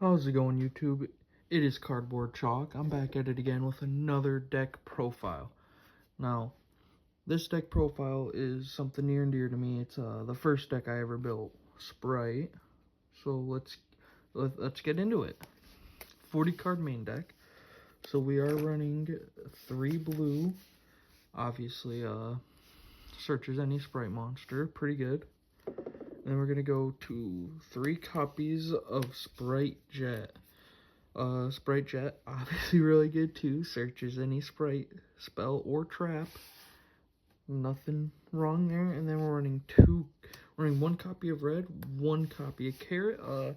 How's it going, YouTube? It is Cardboard Chalk. I'm back at it again with another deck profile. Now, this deck profile is something near and dear to me. It's the first deck I ever built, Spright. So let's get into it. 40 card main deck. So we are running 3 blue. Obviously, searches any Spright monster. Pretty good. And then we're gonna go to 3 copies of Spright Jet. Spright Jet, obviously really good too. Searches any Spright, spell, or trap. Nothing wrong there. And then we're running 1 copy of red, 1 copy of carrot.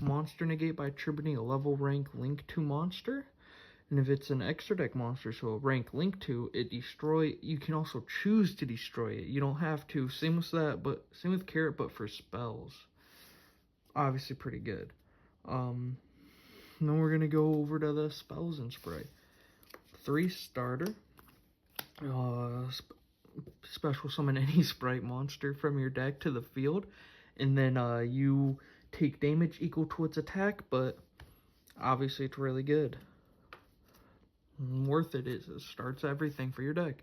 Monster negate by attributing a level rank link to monster. And if it's an extra deck monster, so a rank link to it, you can also choose to destroy it. You don't have to. Same with that, but same with carrot, but for spells. Obviously pretty good. And then we're gonna go over to the spells and Spright. 3 starter. Special summon any Spright monster from your deck to the field, and then you take damage equal to its attack, but obviously it's really good. Worth it is. It starts everything for your deck.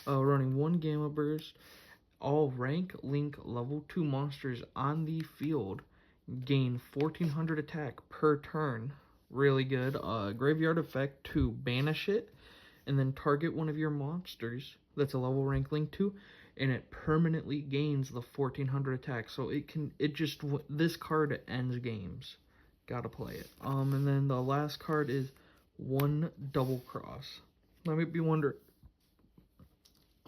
Running 1 Gamma Burst. All rank link level 2 monsters on the field gain 1400 attack per turn. Really good. Graveyard effect to banish it, and then target one of your monsters that's a level rank link to, and it permanently gains the 1400 attack. So this card ends games. Gotta play it. And then the last card is 1 Double Cross. Let me be wondering,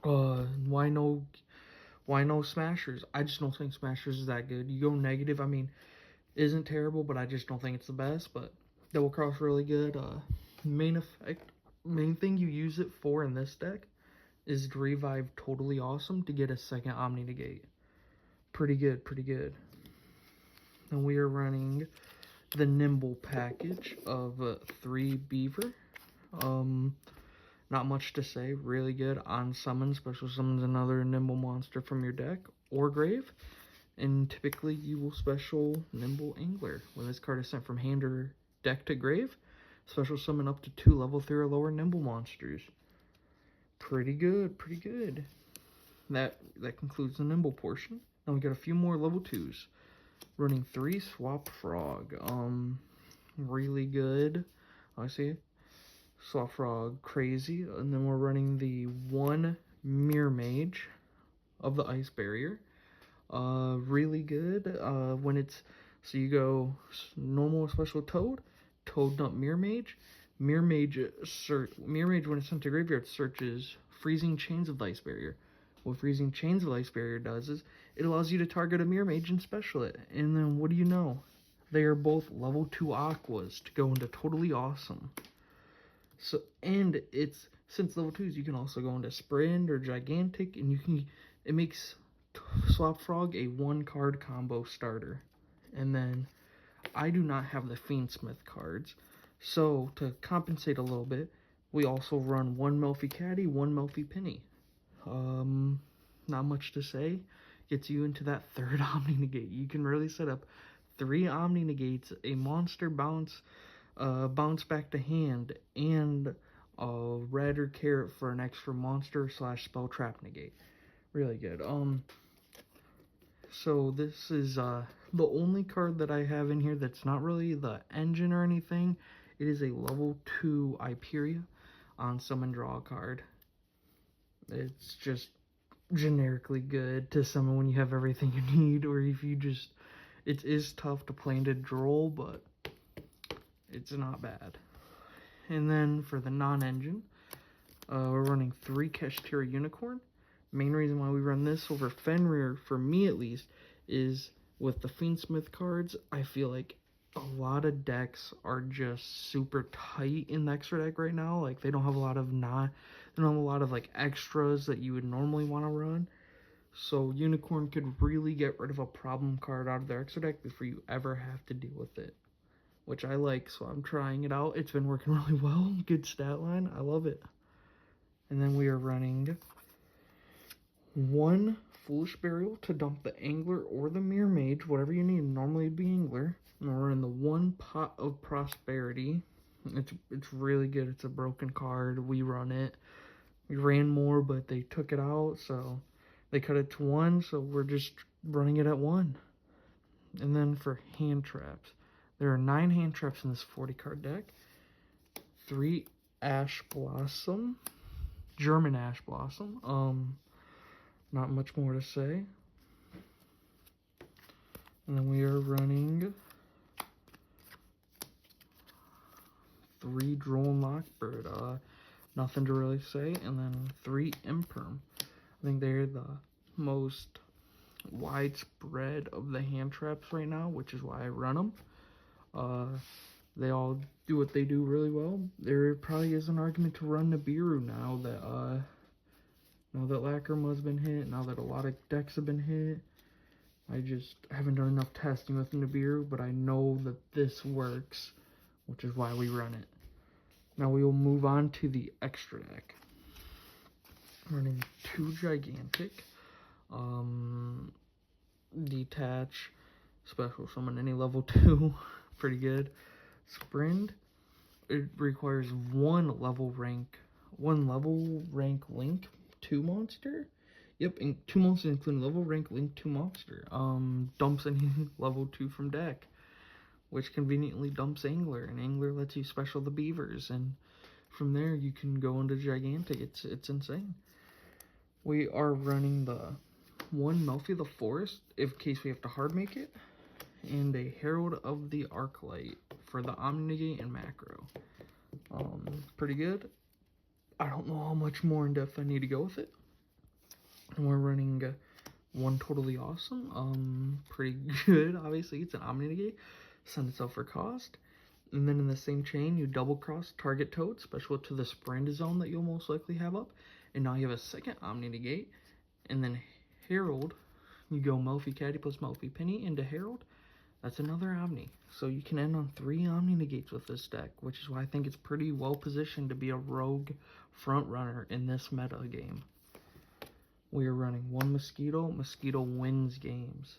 why no Smashers? I just don't think Smashers is that good. You go negative, I mean, isn't terrible, but I just don't think it's the best. But Double Cross really good. Main thing you use it for in this deck is to revive Totally Awesome to get a second Omni Negate. Pretty good, pretty good. And we are running the Nimble package of 3 Beaver. Not much to say. Really good. On summon, special summons another Nimble monster from your deck or grave. And typically you will special Nimble Angler. When this card is sent from hand or deck to grave, special summon up to 2 level 3 or lower Nimble monsters. Pretty good, pretty good. That concludes the Nimble portion. Now we got a few more level 2s. Running 3 Swap Frog. Really good. I see. Swap Frog, crazy. And then we're running the 1 Mirror Mage of the Ice Barrier. Really good. So you go normal special Toad, Nut Mirror Mage. Mirror Mage when it's sent to graveyard searches Freezing Chains of the Ice Barrier. What Freezing Chains of the Ice Barrier does is it allows you to target a Mirror Mage and special it. And then what do you know? They are both level 2 Aquas to go into Totally Awesome. So, and since level 2s, you can also go into Sprint or Gigantic, and it makes Swap Frog a 1-card combo starter. And then I do not have the Fiendsmith cards, so to compensate a little bit, we also run 1 Melffy Caddy, 1 Melffy Penny. Not much to say. Gets you into that 3rd Omni Negate. You can really set up 3 Omni Negates, a monster bounce back to hand, and a red or carrot for an extra monster / spell trap negate. Really good. So this is the only card that I have in here that's not really the engine or anything. It is a level 2 Iperia on summon draw card. It's just generically good to summon when you have everything you need, or if you just, it is tough to play into Droll, but it's not bad. And then for the non-engine, we're running 3 Kashtira Unicorn. Main reason why we run this over Fenrir, for me at least, is with the Fiendsmith cards, I feel like a lot of decks are just super tight in the extra deck right now. Like, they don't have a lot of like extras that you would normally want to run. So Unicorn could really get rid of a problem card out of their extra deck before you ever have to deal with it, which I like, so I'm trying it out. It's been working really well. Good stat line. I love it. And then we are running 1 Foolish Burial to dump the Angler or the Mirror Mage, whatever you need. Normally it'd be Angler. And we're in the 1 Pot of Prosperity. It's really good. It's a broken card. We run it. We ran more, but they took it out, so they cut it to 1, so we're just running it at 1. And then for hand traps, there are 9 hand traps in this 40 card deck. 3 Ash Blossom, German Ash Blossom. Not much more to say. And then we are running 3 Droll and Lockbird. Nothing to really say. And then 3 Imperm. I think they're the most widespread of the hand traps right now, which is why I run them. They all do what they do really well. There probably is an argument to run Nibiru now that Lacrima's been hit, now that a lot of decks have been hit. I just haven't done enough testing with Nibiru, but I know that this works, which is why we run it. Now we will move on to the extra deck. Running 2 Gigantic, Detach, Special Summon any level 2, pretty good. Sprint, it requires 1 level rank link 2 monster. Yep, and 2 monsters including level rank link 2 monster. Dumps any level 2 from deck, which conveniently dumps Angler, and Angler lets you special the beavers, and from there you can go into Gigantic. It's insane. We are running the 1 Melfi the Forest, in case we have to hard make it, and a Herald of the Arclight for the Omnigate and Macro. Pretty good. I don't know how much more in depth I need to go with it. And we're running 1 Totally Awesome. Pretty good. Obviously, it's an Omnigate. Send itself for cost. And then in the same chain, you double cross target Toad, special to the Sprint zone that you'll most likely have up. And now you have a second Omnigate. And then Herald, you go Melfi Caddy plus Melfi Penny into Herald. That's another Omni. So you can end on 3 Omni Negates with this deck, which is why I think it's pretty well positioned to be a rogue front runner in this meta game. We are running 1 Mosquito. Mosquito wins games.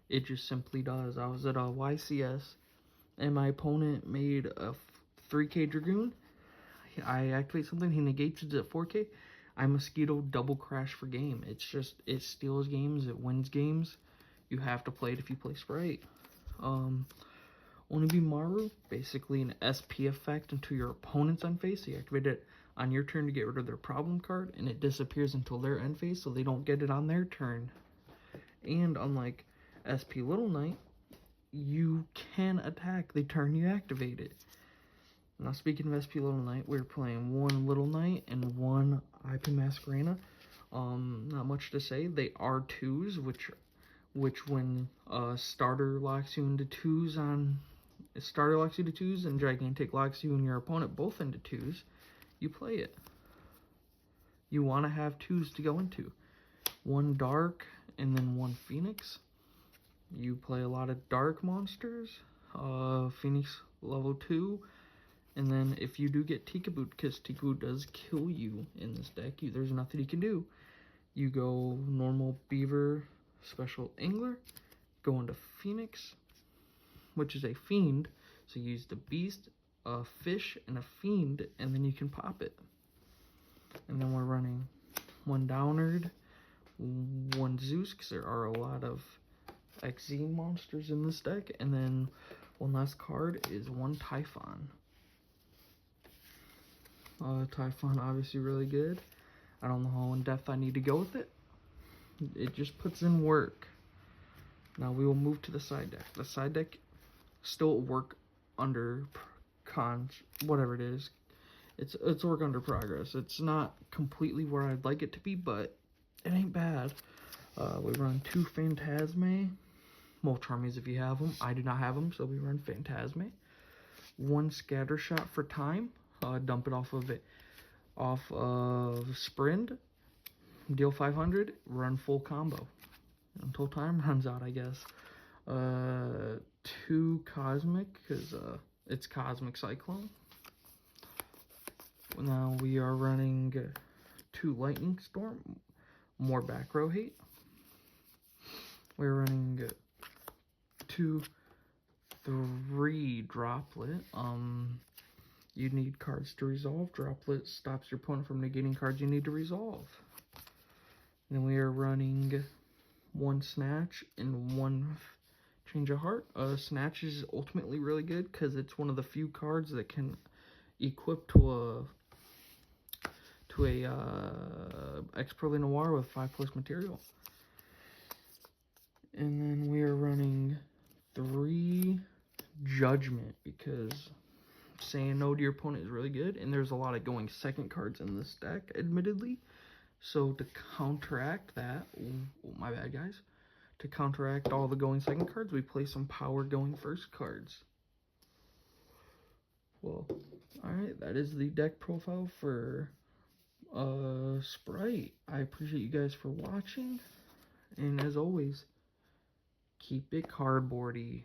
It just simply does. I was at a YCS, and my opponent made a 3k Dragoon. I activate something, he negates it at 4k. I Mosquito double crash for game. It's just, it steals games, it wins games. You have to play it if you play Spright. Onibimaru, basically an SP effect until your opponent's end phase. So you activate it on your turn to get rid of their problem card, and it disappears until their end phase, so they don't get it on their turn. And unlike SP Little Knight, you can attack the turn you activate it. Now speaking of SP Little Knight, we're playing 1 Little Knight and 1 IP Masquerena. Not much to say. They are 2s, which when starter locks you into 2s and Gigantic locks you and your opponent both into 2s, you play it. You want to have 2s to go into. 1 Dark and then 1 Phoenix. You play a lot of Dark monsters. Phoenix level 2. And then if you do get Tikaboo, because Tikaboo does kill you in this deck, there's nothing you can do. You go normal Beaver, special Angler, go into Phoenix, which is a Fiend. So you use the Beast, a Fish, and a Fiend, and then you can pop it. And then we're running 1 Downard, 1 Zeus, because there are a lot of XZ monsters in this deck. And then one last card is 1 Typhon. Typhon obviously really good. I don't know how in depth I need to go with it. It just puts in work. Now we will move to the side deck. The side deck still work under cons, whatever it is. It's work under progress. It's not completely where I'd like it to be, but it ain't bad. We run 2 Phantasme. Molcharmies if you have them. I do not have them, so we run Phantasme. 1 Scattershot for time. Dump it off of Sprint. Deal 500. Run full combo until time runs out, I guess. 2 Cosmic, because it's Cosmic Cyclone. Now we are running 2 Lightning Storm. more back row hate. We're running 2, 3 droplet. You need cards to resolve. Droplet stops your opponent from negating cards you need to resolve. Then we are running 1 snatch and 1 change of heart. Snatch is ultimately really good because it's one of the few cards that can equip to a Expert Noir with 5+ material. And then we are running 3 Judgment because saying no to your opponent is really good, and there's a lot of going second cards in this deck, admittedly. So to counteract that, my bad guys, to counteract all the going second cards, we play some power going first cards. Well, alright, that is the deck profile for Spright. I appreciate you guys for watching, and as always, keep it cardboardy.